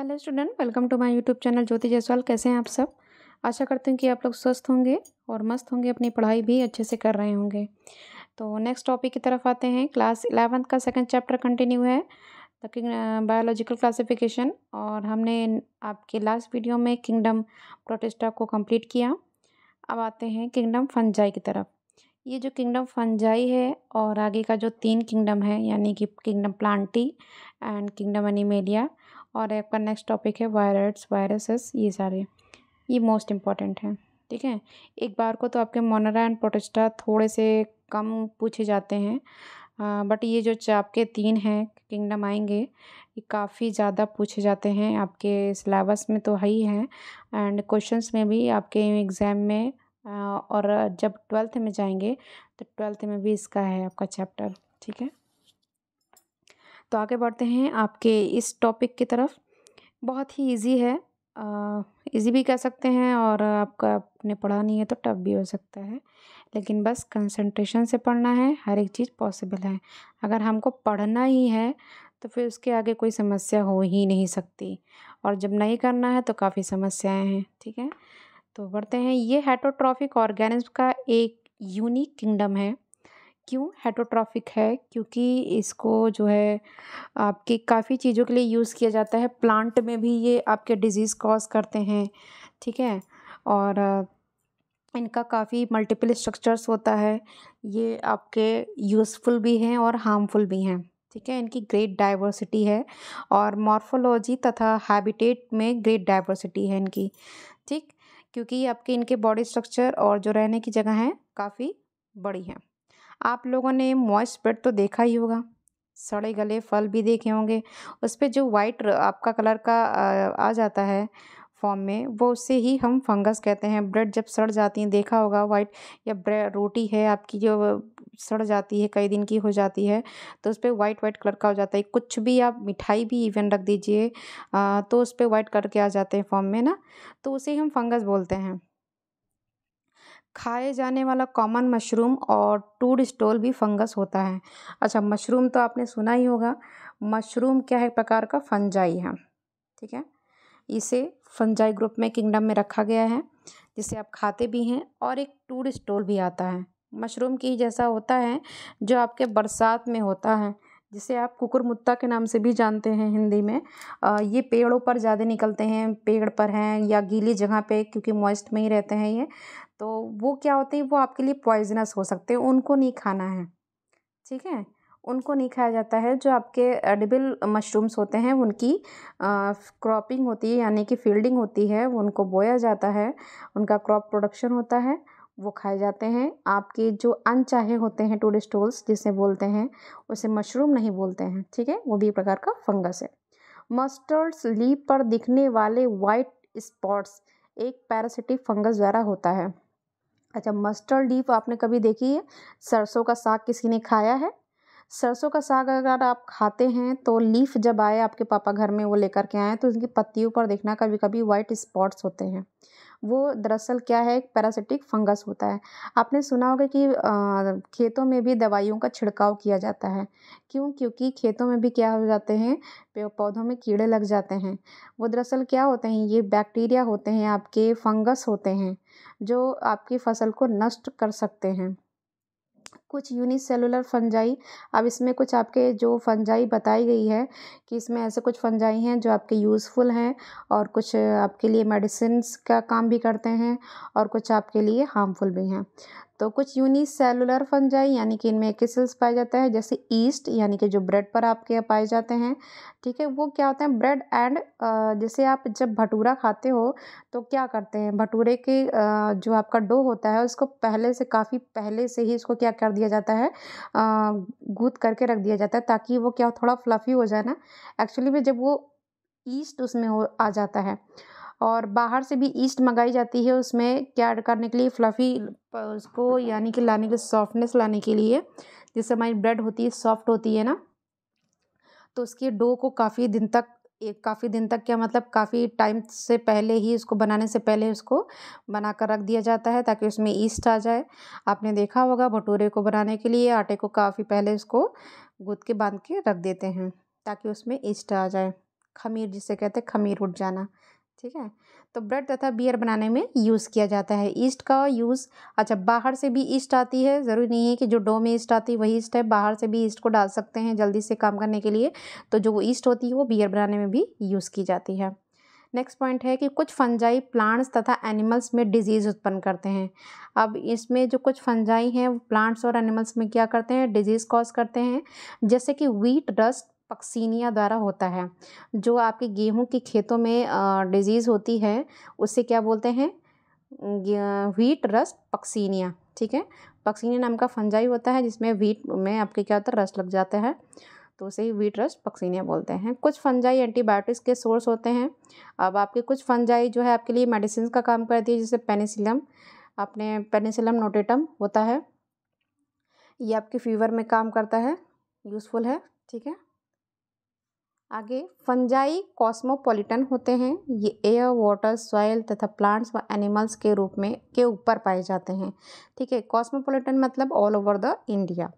Hello student, welcome to my YouTube channel Jyoti Jaiswal. कैसे हैं आप सब? आशा करते हैं कि आप लोग स्वस्थ होंगे और मस्त होंगे, अपनी पढ़ाई भी अच्छे से कर रहे होंगे। तो नेक्स्ट टॉपिक की तरफ आते हैं। क्लास 11th का सेकंड चैप्टर कंटिन्यू है, बायोलॉजिकल क्लासिफिकेशन। और हमने आपके लास्ट वीडियो में किंगडम प्रोटिस्टा को कंप्लीट किया। अब आते हैं किंगडम फंजाई की तरफ। ये जो किंगडम फंजाई है और आगे का जो 3 किंगडम है, यानी कि kingdom Plantae and kingdom animalia, और आपका नेक्स्ट टॉपिक है वायरस वायरसेस। ये मोस्ट इम्पॉर्टेंट है। ठीक है, एक बार को तो आपके मोनेरा एंड प्रोटिस्टा थोड़े से कम पूछे जाते हैं, बट ये जो आपके 3 हैं किंगडम आएंगे, ये काफ़ी ज़्यादा पूछे जाते हैं। आपके सिलेबस में तो है ही है एंड क्वेश्चंस में भी आपके एग्ज़ाम में, और जब 12th में जाएंगे तो 12th में भी इसका है आपका चैप्टर। ठीक है, तो आगे बढ़ते हैं आपके इस टॉपिक की तरफ। बहुत ही इजी है, इजी भी कह सकते हैं, और आपका आपने पढ़ा नहीं है तो टफ भी हो सकता है, लेकिन बस कंसंट्रेशन से पढ़ना है। हर एक चीज़ पॉसिबल है। अगर हमको पढ़ना ही है तो फिर उसके आगे कोई समस्या हो ही नहीं सकती, और जब नहीं करना है तो काफ़ी समस्याएं हैं। ठीक है, तो बढ़ते हैं। ये हेटरोट्रॉफिक ऑर्गेनिज्म का एक यूनिक किंगडम है। क्यों हेटरोट्रॉफिक है? क्योंकि इसको जो है आपकी काफ़ी चीज़ों के लिए यूज़ किया जाता है। प्लांट में भी ये आपके डिजीज़ कॉज करते हैं। ठीक है, और इनका काफ़ी मल्टीपल स्ट्रक्चर्स होता है। ये आपके यूज़फुल भी हैं और हार्मफुल भी हैं। ठीक है, इनकी ग्रेट डाइवर्सिटी है, और मॉर्फोलॉजी तथा हैबिटेट में ग्रेट डाइवर्सिटी है इनकी। ठीक, क्योंकि आपके इनके बॉडी स्ट्रक्चर और जो रहने की जगह है काफ़ी बड़ी है। आप लोगों ने मॉइस्ट ब्रेड तो देखा ही होगा, सड़े गले फल भी देखे होंगे। उस पे जो वाइट आपका कलर का आ जाता है फॉर्म में, वो उससे ही हम फंगस कहते हैं। ब्रेड जब सड़ जाती हैं, देखा होगा वाइट, या ब्रेड रोटी है आपकी जो सड़ जाती है, कई दिन की हो जाती है, तो उस पर वाइट वाइट कलर का हो जाता है। कुछ भी आप मिठाई भी इवन रख दीजिए तो उस पर वाइट कलर के आ जाते हैं फॉर्म में ना, तो उसे हम फंगस बोलते हैं। खाए जाने वाला कॉमन मशरूम और टूड स्टोल भी फंगस होता है। अच्छा, मशरूम तो आपने सुना ही होगा। मशरूम क्या है? प्रकार का फंजाई है। ठीक है, इसे फंजाई ग्रुप में किंगडम में रखा गया है, जिसे आप खाते भी हैं। और एक टूड स्टोल भी आता है, मशरूम की जैसा होता है, जो आपके बरसात में होता है, जिसे आप कुकुरमुत्ता के नाम से भी जानते हैं हिंदी में। ये पेड़ों पर ज़्यादा निकलते हैं, पेड़ पर हैं या गीली जगह पे, क्योंकि मॉइस्ट में ही रहते हैं ये। तो वो क्या होते हैं, वो आपके लिए पॉइजनस हो सकते हैं, उनको नहीं खाना है। ठीक है, उनको नहीं खाया जाता है। जो आपके एडिबल मशरूम्स होते हैं, उनकी क्रॉपिंग होती है, यानी कि फील्डिंग होती है, उनको बोया जाता है, उनका क्रॉप प्रोडक्शन होता है, वो खाए जाते हैं। आपके जो अनचाहे होते हैं टूडस्टोल्स जिसे बोलते हैं, उसे मशरूम नहीं बोलते हैं। ठीक है, वो भी एक प्रकार का फंगस है। मस्टर्ड लीफ पर दिखने वाले वाइट स्पॉट्स एक पैरासिटिक फंगस द्वारा होता है। अच्छा, मस्टर्ड लीफ आपने कभी देखी है? सरसों का साग किसी ने खाया है? सरसों का साग अगर आप खाते हैं तो लीफ जब आए आपके पापा घर में, वो लेकर के आए, तो उसकी पत्तियों पर देखना कभी कभी वाइट स्पॉट्स होते हैं। वो दरअसल क्या है, एक पैरासिटिक फंगस होता है। आपने सुना होगा कि खेतों में भी दवाइयों का छिड़काव किया जाता है। क्यों? क्योंकि खेतों में भी क्या हो जाते हैं, पेड़ पौधों में कीड़े लग जाते हैं। वो दरअसल क्या होते हैं, ये बैक्टीरिया होते हैं, आपके फंगस होते हैं, जो आपकी फसल को नष्ट कर सकते हैं। कुछ यूनिसेलुलर फंजाई, अब इसमें कुछ आपके जो फंजाई बताई गई है कि इसमें ऐसे कुछ फंजाई हैं जो आपके यूज़फुल हैं, और कुछ आपके लिए मेडिसिन्स का काम भी करते हैं, और कुछ आपके लिए हार्मफुल भी हैं। तो कुछ यूनिसेलुलर फंजाई, यानी कि इनमें किसल्स पाया जाता है, जैसे ईस्ट, यानी कि जो ब्रेड पर आपके पाए जाते हैं। ठीक है, वो क्या होते हैं, ब्रेड एंड, जैसे आप जब भटूरा खाते हो तो क्या करते हैं, भटूरे के जो आपका डो होता है, उसको पहले से, काफ़ी पहले से ही उसको क्या कर दिया जाता है, गूँथ करके रख दिया जाता है, ताकि वो क्या हो, थोड़ा फ्लफ़ी हो जाए ना। एक्चुअली में जब वो ईस्ट उसमें हो आ जाता है, और बाहर से भी ईस्ट मंगाई जाती है उसमें क्या करने के लिए, फ्लफ़ी उसको, यानी कि लाने के, सॉफ्टनेस लाने के लिए। जिससे हमारी ब्रेड होती है सॉफ्ट होती है ना, तो उसके डो को काफ़ी दिन तक क्या मतलब, काफ़ी टाइम से पहले ही, उसको बनाने से पहले उसको बना कर रख दिया जाता है, ताकि उसमें ईस्ट आ जाए। आपने देखा होगा भटूरे को बनाने के लिए आटे को काफ़ी पहले उसको गूँथ के बांध के रख देते हैं, ताकि उसमें ईस्ट आ जाए। खमीर जिसे कहते हैं, खमीर उठ जाना, ठीक है। तो ब्रेड तथा बियर बनाने में यूज़ किया जाता है। ईस्ट का यूज़, अच्छा बाहर से भी ईस्ट आती है, ज़रूरी नहीं है कि जो डो में ईस्ट आती है वही ईस्ट है, बाहर से भी ईस्ट को डाल सकते हैं जल्दी से काम करने के लिए। तो जो वो ईस्ट होती है वो बियर बनाने में भी यूज़ की जाती है। नेक्स्ट पॉइंट है कि कुछ फंजाई प्लांट्स तथा एनिमल्स में डिजीज़ उत्पन्न करते हैं। अब इसमें जो कुछ फंजाई हैं वो प्लांट्स और एनिमल्स में क्या करते हैं, डिजीज़ कॉज करते हैं। जैसे कि व्हीट रस्ट पक्सीनिया द्वारा होता है। जो आपके गेहूं के खेतों में डिजीज़ होती है उसे क्या बोलते हैं, व्हीट रस्ट पक्सीनिया, ठीक है। पक्सीनिया नाम का फंजाई होता है जिसमें व्हीट में आपके क्या होता है, रस्ट लग जाता है, तो उसे ही व्हीट रस्ट पक्सीनिया बोलते हैं। कुछ फंजाई एंटीबायोटिक्स के सोर्स होते हैं। अब आपके कुछ फंजाई जो है आपके लिए मेडिसिन का काम करती है, जैसे पेनिसिलम, आपने पेनिसिलम नोटेटम होता है, ये आपके फीवर में काम करता है, यूज़फुल है, ठीक है। आगे फंजाई कॉस्मोपॉलिटन होते हैं। ये एयर, वाटर, सॉइल तथा प्लांट्स व एनिमल्स के रूप में के ऊपर पाए जाते हैं, ठीक है। कॉस्मोपॉलिटन मतलब ऑल ओवर द इंडिया।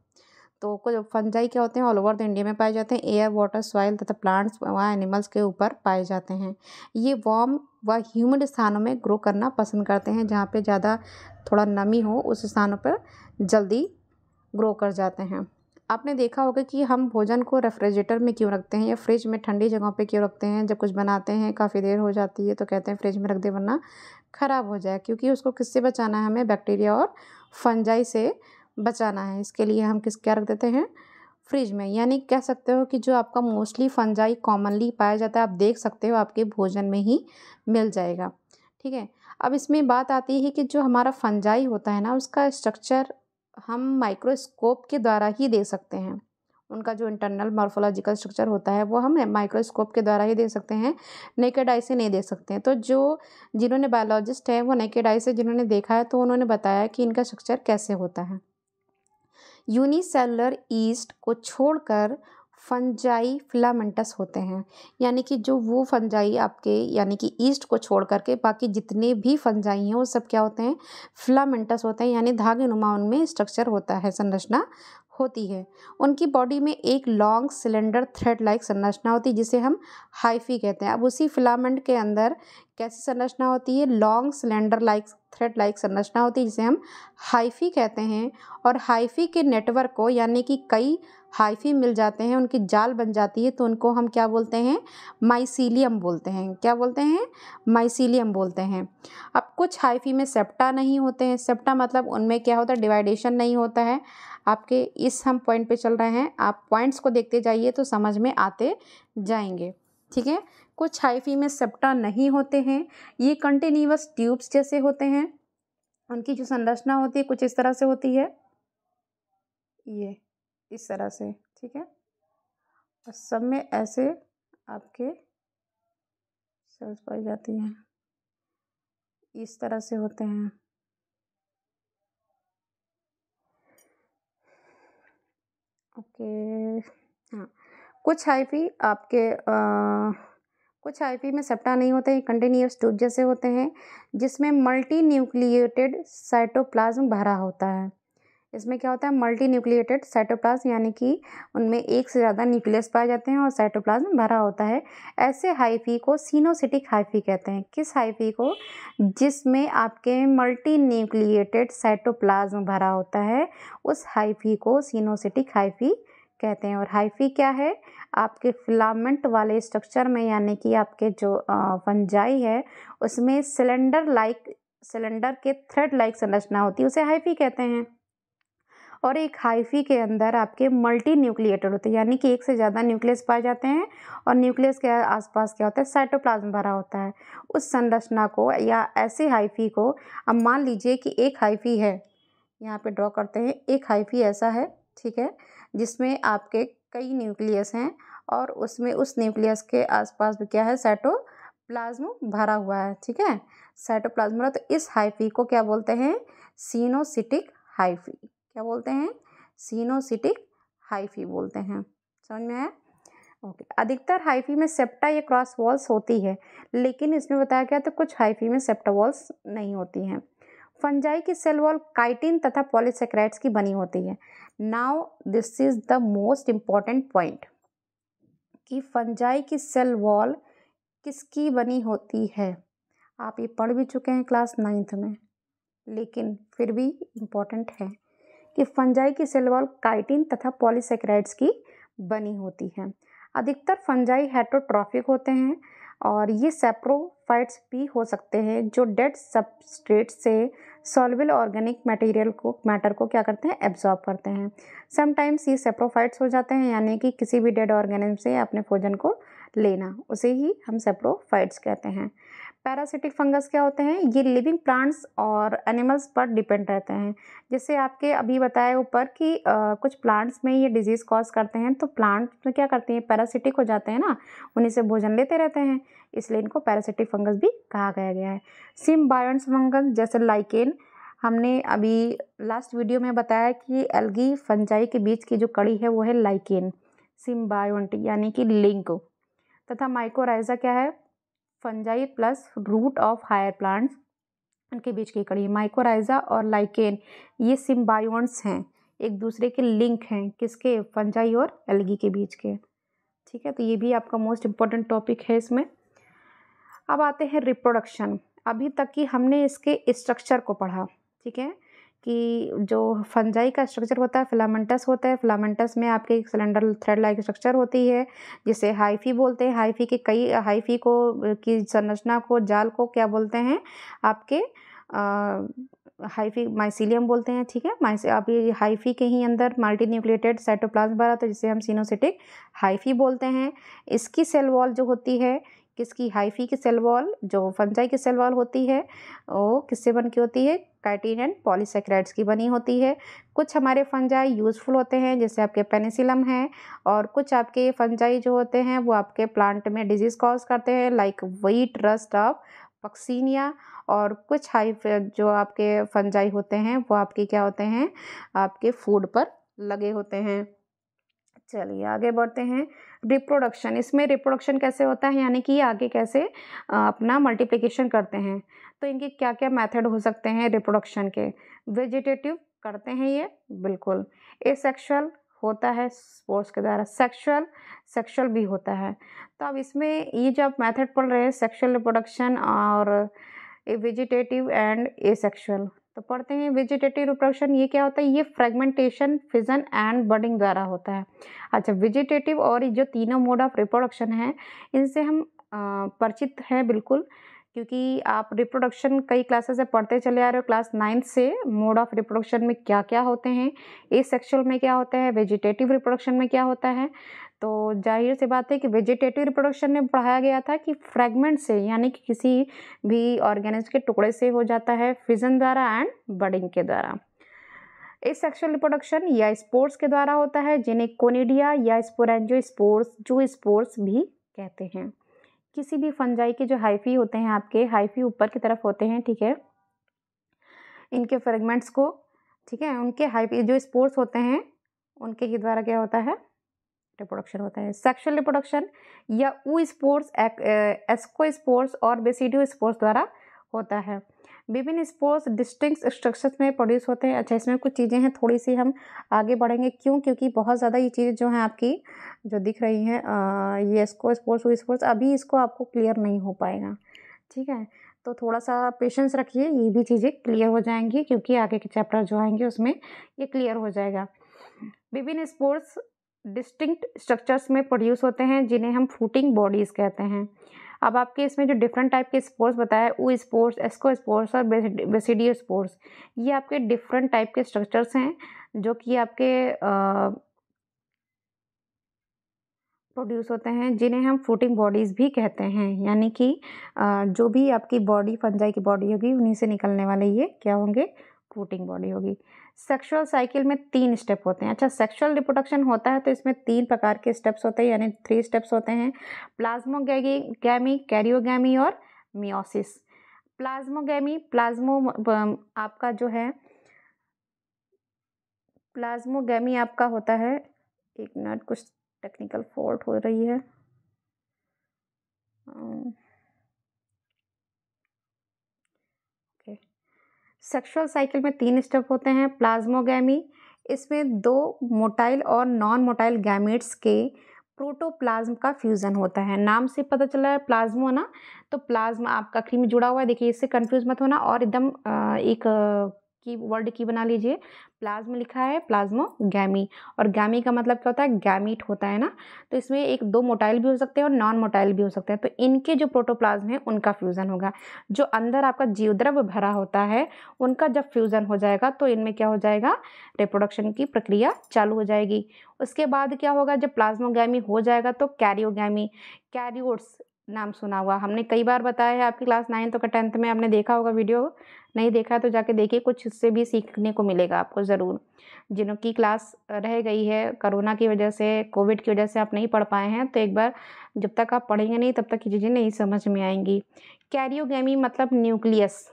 तो कुछ फंजाई क्या होते हैं, ऑल ओवर द इंडिया में पाए जाते हैं, एयर, वाटर, सॉइल तथा प्लांट्स व एनिमल्स के ऊपर पाए जाते हैं। ये वार्म व ह्यूमिड स्थानों में ग्रो करना पसंद करते हैं, जहाँ पे ज़्यादा थोड़ा नमी हो उस स्थानों पर जल्दी ग्रो कर जाते हैं। आपने देखा होगा कि हम भोजन को रेफ्रिजरेटर में क्यों रखते हैं या फ्रिज में ठंडी जगहों पे क्यों रखते हैं। जब कुछ बनाते हैं काफ़ी देर हो जाती है तो कहते हैं फ्रिज में रख दे वरना ख़राब हो जाए, क्योंकि उसको किससे बचाना है, हमें बैक्टीरिया और फंजाई से बचाना है। इसके लिए हम क्या रख देते हैं, फ्रिज में। यानी कह सकते हो कि जो आपका मोस्टली फंजाई कॉमनली पाया जाता है, आप देख सकते हो आपके भोजन में ही मिल जाएगा, ठीक है। अब इसमें बात आती है कि जो हमारा फंजाई होता है ना, उसका स्ट्रक्चर हम माइक्रोस्कोप के द्वारा ही दे सकते हैं। उनका जो इंटरनल मॉर्फोलॉजिकल स्ट्रक्चर होता है वो हम माइक्रोस्कोप के द्वारा ही दे सकते हैं, नेकेड आई से नहीं दे सकते हैं। तो जो जिन्होंने बायोलॉजिस्ट है वो नेकेड आई से जिन्होंने देखा है तो उन्होंने बताया कि इनका स्ट्रक्चर कैसे होता है। यूनिसेलुलर ईस्ट को छोड़कर फंजाई फिलामेंटस होते हैं। यानी कि जो वो फंजाई आपके, यानी कि ईस्ट को छोड़ करके बाकी जितने भी फंजाई हैं वो सब क्या होते हैं, फिलामेंटस होते हैं, यानी धागे नुमा उनमें स्ट्रक्चर होता है, संरचना होती है। उनकी बॉडी में एक लॉन्ग सिलेंडर थ्रेड लाइक संरचना होती है जिसे हम हाइफी कहते हैं। अब उसी फिलामेंट के अंदर कैसी संरचना होती है, long cylinder like thread like संरचना होती है जिसे हम हाइफी कहते हैं। और हाइफी के नेटवर्क को, यानी कि कई हाइफी मिल जाते हैं, उनकी जाल बन जाती है, तो उनको हम क्या बोलते हैं, माइसीलियम बोलते हैं। क्या बोलते हैं, माइसीलियम बोलते हैं। अब कुछ हाइफी में सेप्टा नहीं होते हैं। सेप्टा मतलब उनमें क्या होता है, डिवाइडेशन नहीं होता है। आपके इस हम पॉइंट पे चल रहे हैं, आप पॉइंट्स को देखते जाइए तो समझ में आते जाएंगे, ठीक है। कुछ हाइफी में सेप्टा नहीं होते हैं। ये कंटिन्यूअस ट्यूब्स जैसे होते हैं। उनकी जो संरचना होती है कुछ इस तरह से होती है, ये इस तरह से, ठीक है। और सब में ऐसे आपके सेल्स पाई जाती हैं, इस तरह से होते हैं। ओके, हाँ। कुछ हाइफी आपके कुछ हाइफी में सेप्टा नहीं होते हैं, कंटिन्यूअस ट्यूब जैसे होते हैं जिसमें मल्टी न्यूक्लिएटेड साइटोप्लाज्म भरा होता है। इसमें क्या होता है, मल्टी न्यूक्लिएटेड साइटोप्लाज्म, यानी कि उनमें एक से ज़्यादा न्यूक्लियस पाए जाते हैं और साइटोप्लाज्म भरा होता है। ऐसे हाइफी को सिनोसिटिक हाइफी कहते हैं। किस हाइफी को, जिसमें आपके मल्टी न्यूक्लिएटेड साइटोप्लाज्म भरा होता है, उस हाइफी को सिनोसिटिक हाइफी कहते हैं। और हाइफी क्या है, आपके फिलामेंट वाले स्ट्रक्चर में, यानी कि आपके जो फंजाई है उसमें सिलेंडर के थ्रेड लाइक संरचना होती है, उसे हाइफी कहते हैं। और एक हाइफी के अंदर आपके मल्टी न्यूक्लिएटेड होते हैं, यानी कि एक से ज़्यादा न्यूक्लियस पाए जाते हैं और न्यूक्लियस के आसपास क्या होता है, साइटोप्लाज्म भरा होता है। उस संरचना को या ऐसे हाइफी को, अब मान लीजिए कि एक हाइफी है, यहाँ पे ड्रॉ करते हैं, एक हाइफी ऐसा है, ठीक है, जिसमें आपके कई न्यूक्लियस हैं और उसमें उस न्यूक्लियस के आसपास भी क्या है, साइटोप्लाज्म भरा हुआ है, ठीक है, साइटोप्लाज्म भरा। तो इस हाइफी को क्या बोलते हैं, सिनोसिटिक हाइफी। क्या बोलते हैं, सिनोसिटिक हाइफी बोलते हैं। समझ में आया, ओके। अधिकतर हाइफी में सेप्टा या क्रॉस वॉल्स होती है, लेकिन इसमें बताया गया तो कुछ हाइफी में सेप्टा वॉल्स नहीं होती हैं। फंजाई की सेल वॉल काइटिन तथा पॉलीसेकेराइड्स की बनी होती है। Now this is the most important point. कि फंजाई की सेल वॉल किसकी बनी होती है। आप ये पढ़ भी चुके हैं क्लास 9th में, लेकिन फिर भी इम्पोर्टेंट है कि फंजाई की सेल वॉल काइटिन तथा पॉलीसेकेराइड्स की बनी होती है। अधिकतर फंजाई हेटरोट्रॉफिक होते हैं और ये सैप्रोफाइट्स भी हो सकते हैं जो डेड सबस्ट्रेट से सॉल्युबल ऑर्गेनिक मैटर को क्या करते हैं, एब्जॉर्ब करते हैं। समटाइम्स ये सैप्रोफाइट्स हो जाते हैं, यानी कि किसी भी डेड ऑर्गेनिज्म से अपने भोजन को लेना, उसे ही हम सैप्रोफाइट्स कहते हैं। पैरासिटिक फंगस क्या होते हैं, ये लिविंग प्लांट्स और एनिमल्स पर डिपेंड रहते हैं। जैसे आपके अभी बताया ऊपर कि कुछ प्लांट्स में ये डिजीज़ कॉज करते हैं, तो प्लांट में क्या करते हैं, पैरासिटिक हो जाते हैं ना, उन्हीं से भोजन लेते रहते हैं, इसलिए इनको पैरासिटिक फंगस भी कहा गया है। सिम्बायोंट्स फंगस जैसे लाइकेन, हमने अभी लास्ट वीडियो में बताया कि एल्गी फंजाई के बीच की जो कड़ी है वो है लाइकेन, सिम्बायोंट यानी कि लिंक, तथा माइकोराइजा क्या है, fungi plus root of higher plants, उनके बीच की कड़ी। माइकोराइजा और लाइकेन ये सिम्बायोंट्स हैं, एक दूसरे के लिंक हैं, किसके, फंजाई और एल्गी के बीच के। ठीक है, तो ये भी आपका मोस्ट इम्पोर्टेंट टॉपिक है इसमें। अब आते हैं रिप्रोडक्शन। अभी तक की हमने इसके स्ट्रक्चर को पढ़ा, ठीक है, कि जो फंजाई का स्ट्रक्चर होता है फिलामेंटस होता है। फिलामेंटस में आपके एक सिलेंडर थ्रेड लाइक स्ट्रक्चर होती है जिसे हाइफी बोलते हैं। हाइफी के कई हाइफी को की संरचना को, जाल को क्या बोलते हैं आपके, हाइफी माइसीलियम बोलते हैं। ठीक है, अब ये हाइफी के ही अंदर मल्टी न्यूक्लिएटेड साइटोप्लाज्म भरा था जिसे हम सिनोसिटिक हाइफी बोलते हैं। इसकी सेल वॉल जो होती है, किसकी, हाइफी की सेल वॉल, जो फंजाई की सेल वॉल होती है वो किससे बन के होती है, काइटिन एंड पॉलीसेकेराइड्स की बनी होती है। कुछ हमारे फंजाई यूजफुल होते हैं जैसे आपके पेनिसिलम है, और कुछ आपके फंजाई जो होते हैं वो आपके प्लांट में डिजीज कॉज करते हैं like wheat rust of Puccinia. और कुछ जो आपके फंजाई होते हैं वो आपके क्या होते हैं, आपके फूड पर लगे होते हैं। चलिए आगे बढ़ते हैं। रिप्रोडक्शन, इसमें रिप्रोडक्शन कैसे होता है, यानी कि आगे कैसे अपना मल्टीप्लिकेशन करते हैं। तो इनके क्या क्या मेथड हो सकते हैं रिप्रोडक्शन के। वेजिटेटिव करते हैं ये, बिल्कुल। एसेक्सुअल होता है स्पोर्स के द्वारा, सेक्सुअल भी होता है। तो अब इसमें ये जो आप मेथड पढ़ रहे हैं, सेक्सुअल रिप्रोडक्शन और वेजिटेटिव एंड एसेक्सुअल, तो पढ़ते हैं। वेजिटेटिव रिप्रोडक्शन ये क्या होता है, ये फ्रेगमेंटेशन, फिजन एंड बडिंग द्वारा होता है। अच्छा, वेजिटेटिव और ये जो तीनों मोड ऑफ रिप्रोडक्शन है इनसे हम परिचित हैं बिल्कुल, क्योंकि आप रिप्रोडक्शन कई क्लासेस से पढ़ते चले आ रहे हो क्लास 9th से, मोड ऑफ रिप्रोडक्शन में क्या क्या होते हैं, एसेक्सुअल में क्या होता है, वेजिटेटिव रिप्रोडक्शन में क्या होता है। तो जाहिर सी बात है कि वेजिटेटिव रिप्रोडक्शन में पढ़ाया गया था कि फ्रैगमेंट से, यानी कि किसी भी ऑर्गेनिज्म के टुकड़े से हो जाता है, फिजन द्वारा एंड बडिंग के द्वारा। एसेक्सुअल रिप्रोडक्शन या स्पोर्स के द्वारा होता है, जिन्हें कोनिडिया या स्पोरेंजियोस्पोर्स, जो स्पोर्स भी कहते हैं। किसी भी फंजाई के जो हाइफी होते हैं, आपके हाइफी ऊपर की तरफ होते हैं, ठीक है, इनके फ्रेगमेंट्स को, ठीक है, उनके हाइफी जो स्पोर्स होते हैं उनके ही द्वारा क्या होता है, रिप्रोडक्शन होता है। सेक्सुअल रिप्रोडक्शन या ऊ स्पोर्स, एस्को स्पोर्स और बेसिडियो स्पोर्स द्वारा होता है। विभिन्न स्पोर्स डिस्टिंक्ट स्ट्रक्चर्स में प्रोड्यूस होते हैं। अच्छा, इसमें कुछ चीज़ें हैं, थोड़ी सी हम आगे बढ़ेंगे, क्यों, क्योंकि बहुत ज़्यादा ये चीज़ें जो हैं आपकी जो दिख रही हैं, ये एस्को स्पोर्स, ऊ स्पोर्स, अभी इसको आपको क्लियर नहीं हो पाएगा, ठीक है, तो थोड़ा सा पेशेंस रखिए, ये भी चीज़ें क्लियर हो जाएंगी, क्योंकि आगे के चैप्टर जो आएंगे उसमें ये क्लियर हो जाएगा। विभिन्न स्पोर्स डिस्टिंक्ट स्ट्रक्चर्स में प्रोड्यूस होते हैं जिन्हें हम फ्रूटिंग बॉडीज कहते हैं। अब आपके इसमें जो डिफरेंट टाइप के स्पोर्स बताया, ऊ स्पोर्स, एस्को स्पोर्स और बेसिडियो स्पोर्स, ये आपके डिफरेंट टाइप के स्ट्रक्चर्स हैं जो कि आपके प्रोड्यूस होते हैं, जिन्हें हम फ्रूटिंग बॉडीज़ भी कहते हैं। यानी कि जो भी आपकी बॉडी फंजाई की बॉडी होगी उन्हीं से निकलने वाले ये क्या होंगे, फ्रूटिंग बॉडी होगी। सेक्सुअल साइकिल में 3 स्टेप होते हैं। अच्छा, सेक्सुअल रिप्रोडक्शन होता है तो इसमें 3 प्रकार के स्टेप्स होते हैं, यानी 3 स्टेप्स होते हैं। प्लाज्मोगैमी, कैरियोगैमी और मियोसिस। प्लाज्मोगैमी, आपका जो है प्लाज्मोगैमी आपका होता है, एक मिनट, कुछ टेक्निकल फॉल्ट हो रही है। ओके, सेक्सुअल साइकिल में 3 स्टेप होते हैं। प्लाज्मोगैमी, इसमें 2 मोटाइल और नॉन मोटाइल गैमेट्स के प्रोटोप्लाज्म का फ्यूज़न होता है। नाम से पता चला है प्लाज्मा ना, तो प्लाज्मा आपका आखिरी में जुड़ा हुआ है, देखिए इससे कंफ्यूज मत होना। और एकदम एक की वर्ड की बना लीजिए, प्लाज्मा लिखा है प्लाज्मोगैमी, और गैमी का मतलब क्या होता है, गैमीट होता है ना। तो इसमें एक दो मोटाइल भी हो सकते हैं और नॉन मोटाइल भी हो सकते हैं। तो इनके जो प्रोटोप्लाज्म है उनका फ्यूज़न होगा। जो अंदर आपका जीवद्रव्य भरा होता है उनका जब फ्यूज़न हो जाएगा तो इनमें क्या हो जाएगा, रिप्रोडक्शन की प्रक्रिया चालू हो जाएगी। उसके बाद क्या होगा, जब प्लाज्मोगैमी हो जाएगा तो कैरियोगैमी, कैरियोट्स नाम सुना हुआ, हमने कई बार बताया है आपकी क्लास 9th और 10th में, आपने देखा होगा वीडियो, नहीं देखा है तो जाके देखिए, कुछ इससे भी सीखने को मिलेगा आपको ज़रूर। जिनकी क्लास रह गई है कोरोना की वजह से, कोविड की वजह से आप नहीं पढ़ पाए हैं, तो एक बार जब तक आप पढ़ेंगे नहीं तब तक ये चीज़ें नहीं समझ में आएंगी। कैरियोगैमी मतलब न्यूक्लियस,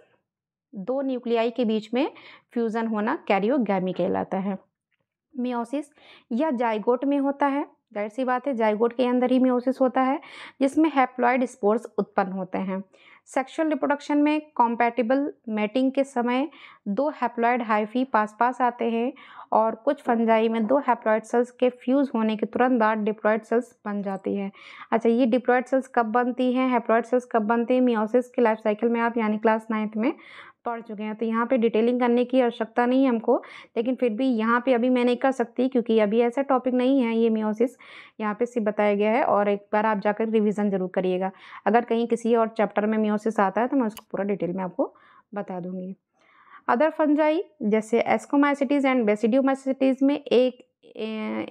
दो न्यूक्लियाई के बीच में फ्यूज़न होना कैरियोगैमी कहलाता है। मियोसिस या जाइगोट में होता है, जाहिर सी बात है जाइगोट के अंदर ही मियोसिस होता है, जिसमें हैप्लॉइड स्पोर्स उत्पन्न होते हैं। सेक्सुअल रिप्रोडक्शन में कॉम्पैटिबल मैटिंग के समय दो हैप्लॉइड हाइफी पास पास आते हैं, और कुछ फंजाई में दो हैप्लॉइड सेल्स के फ्यूज़ होने के तुरंत बाद डिप्लॉइड सेल्स बन जाती है। अच्छा, ये डिप्लॉइड सेल्स कब बनती हैं, हैप्लॉइड सेल्स कब बनते हैं, मियोसिस के लाइफ साइकिल में आप यानी क्लास 9th में पढ़ चुके हैं, तो यहाँ पे डिटेलिंग करने की आवश्यकता नहीं है हमको, लेकिन फिर भी यहाँ पे अभी मैं नहीं कर सकती क्योंकि अभी ऐसा टॉपिक नहीं है ये मियोसिस, यहाँ पे सिर्फ बताया गया है। और एक बार आप जाकर रिवीजन जरूर करिएगा, अगर कहीं किसी और चैप्टर में मियोसिस आता है तो मैं उसको पूरा डिटेल में आपको बता दूंगी। अदर फंजाई जैसे एस्कोमाइसिटीज एंड बेसिडियोमाइसिटीज में एक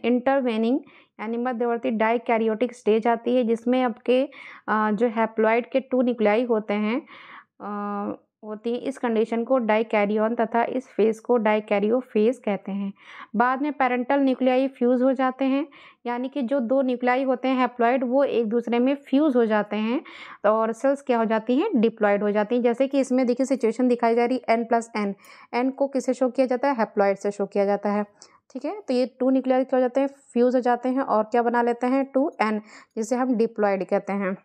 इंटरवेनिंग यानी मध्यवर्ती डाइकैरियोटिक स्टेज आती है, जिसमें आपके जो हैप्लॉइड के 2 न्यूक्लियाई होते हैं होती है, इस कंडीशन को डाइकैरियोन तथा इस फेज को डाइकैरियोफेज कहते हैं। बाद में पैरेंटल न्यूक्लियाई फ्यूज़ हो जाते हैं, यानी कि जो दो न्यूक्लियाई होते हैं हैप्लॉइड वो एक दूसरे में फ्यूज़ हो जाते हैं, और सेल्स क्या हो जाती हैं, डिप्लॉइड हो जाती हैं। जैसे कि इसमें देखिए सिचुएशन दिखाई जा रही है n+n, n को किससे शो किया जाता है, हैप्लॉइड से शो किया जाता है। ठीक है, तो ये 2 न्यूक्लियाई क्या हो जाते हैं, फ्यूज़ हो जाते हैं और क्या बना लेते हैं, 2n, जिसे हम डिप्लॉइड कहते हैं।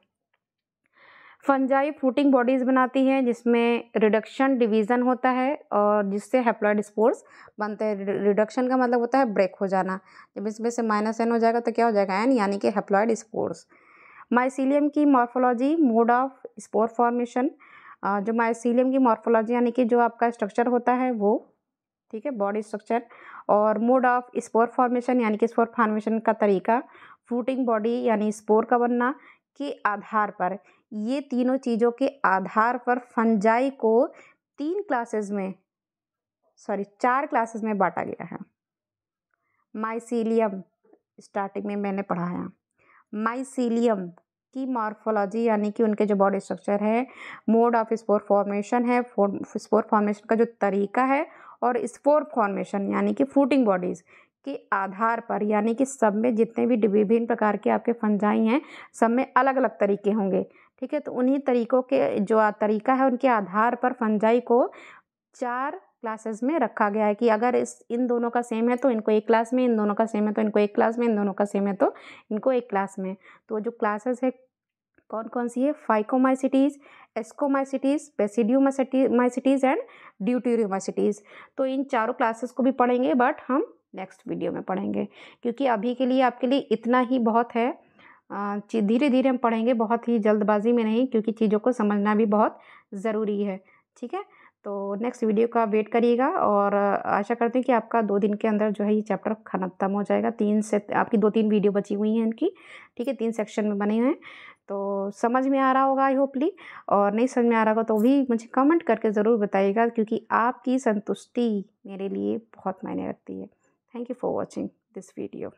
फंजाई फ्रूटिंग बॉडीज़ बनाती हैं जिसमें रिडक्शन डिवीज़न होता है और जिससे हैप्लॉइड स्पोर्स बनते हैं। रिडक्शन का मतलब होता है ब्रेक हो जाना, जब इसमें से -n हो जाएगा तो क्या हो जाएगा, n, यानी कि हैप्लॉइड स्पोर्स। माइसीलियम की morphology, mode of spore formation, जो माइसीलियम की मॉर्फोलॉजी यानी कि जो आपका स्ट्रक्चर होता है वो, ठीक है, बॉडी स्ट्रक्चर, और मोड ऑफ स्पोर फॉर्मेशन यानी कि स्पोर फॉर्मेशन का तरीका, फ्रूटिंग बॉडी यानी स्पोर का बनना के आधार पर, ये तीनों चीज़ों के आधार पर फंजाई को 4 क्लासेस में बांटा गया है। माइसीलियम स्टार्टिंग में मैंने पढ़ाया, माइसीलियम की मॉर्फोलॉजी यानी कि उनके जो बॉडी स्ट्रक्चर है, मोड ऑफ स्पोर फॉर्मेशन है, स्पोर फॉर्मेशन का जो तरीका है, और स्पोर फॉर्मेशन यानी कि फ्रूटिंग बॉडीज़ के आधार पर, यानी कि सब में जितने भी विभिन्न प्रकार के आपके फंजाई हैं सब में अलग अलग तरीके होंगे। ठीक है, तो उन्हीं तरीकों के जो तरीका है उनके आधार पर फंजाई को 4 क्लासेस में रखा गया है कि अगर इन दोनों का सेम है तो इनको एक क्लास में, इन दोनों का सेम है तो इनको एक क्लास में, इन दोनों का सेम है तो इनको एक क्लास में। तो जो क्लासेस है कौन कौन सी है, फाइकोमाइसिटीज़, एस्कोमाइसिटीज़, बेसिडियोमाइसिटीज़ एंड ड्यूटेरियोमाइसिटीज़। तो इन चारों क्लासेस को भी पढ़ेंगे, बट हम नेक्स्ट वीडियो में पढ़ेंगे, क्योंकि अभी के लिए आपके लिए इतना ही बहुत है। धीरे धीरे हम पढ़ेंगे, बहुत ही जल्दबाजी में नहीं, क्योंकि चीज़ों को समझना भी बहुत ज़रूरी है। ठीक है, तो नेक्स्ट वीडियो का वेट करिएगा, और आशा करते हैं कि आपका 2 दिन के अंदर जो है ये चैप्टर खत्म हो जाएगा। 3 से आपकी 2-3 वीडियो बची हुई हैं इनकी, ठीक है, 3 सेक्शन में बने हुए हैं। तो समझ में आ रहा होगा आई होपली, और नहीं समझ में आ रहा होगा तो भी मुझे कमेंट करके ज़रूर बताइएगा, क्योंकि आपकी संतुष्टि मेरे लिए बहुत मायने रखती है। Thank you for watching this video.